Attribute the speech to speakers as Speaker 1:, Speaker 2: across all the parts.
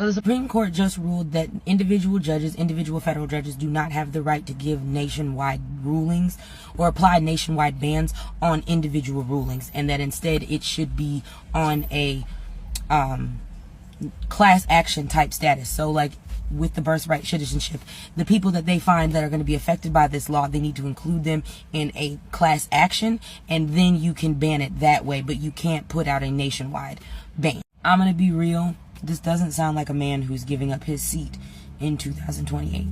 Speaker 1: So the Supreme Court just ruled that individual judges, individual federal judges, do not have the right to give nationwide rulings or apply nationwide bans on individual rulings, and that instead it should be on a class action type status. So like with the birthright citizenship, the people that they find that are going to be affected by this law, they need to include them in a class action, and then you can ban it that way, but you can't put out a nationwide ban. I'm going to be real. This doesn't sound like a man who's giving up his seat in 2028.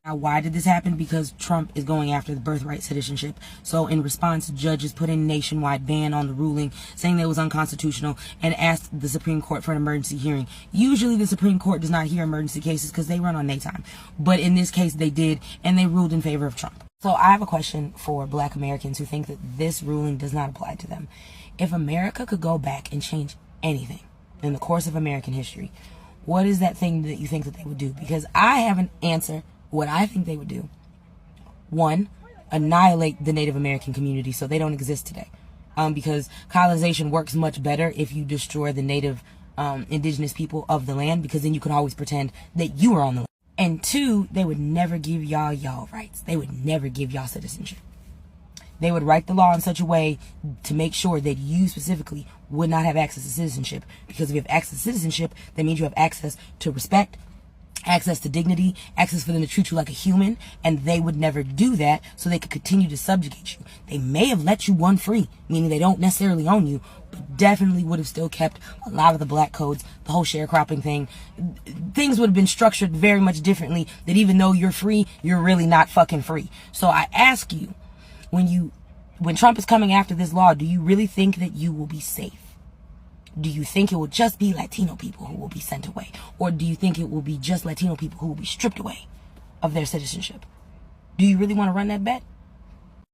Speaker 1: Now, why did this happen? Because Trump is going after the birthright citizenship. So in response, judges put in a nationwide ban on the ruling, saying that it was unconstitutional, and asked the Supreme Court for an emergency hearing. Usually the Supreme Court does not hear emergency cases because they run on daytime. But in this case, they did, and they ruled in favor of Trump. So I have a question for Black Americans who think that this ruling does not apply to them. If America could go back and change anything in the course of American history, what is that thing that you think that they would do? Because I have an answer what I think they would do. One, annihilate the Native American community so they don't exist today. Because colonization works much better if you destroy the native indigenous people of the land, because then you can always pretend that you are on the land. And two, they would never give y'all rights. They would never give y'all citizenship. They would write the law in such a way to make sure that you specifically would not have access to citizenship. Because if you have access to citizenship, that means you have access to respect, access to dignity, access for them to treat you like a human, and they would never do that, so they could continue to subjugate you. They may have let you one free, meaning they don't necessarily own you, but definitely would have still kept a lot of the black codes, the whole sharecropping thing. Things would have been structured very much differently, that even though you're free, you're really not fucking free. So I ask you, when Trump is coming after this law, do you really think that you will be safe? Do you think it will just be Latino people who will be sent away? Or do you think it will be just Latino people who will be stripped away of their citizenship? Do you really want to run that bet?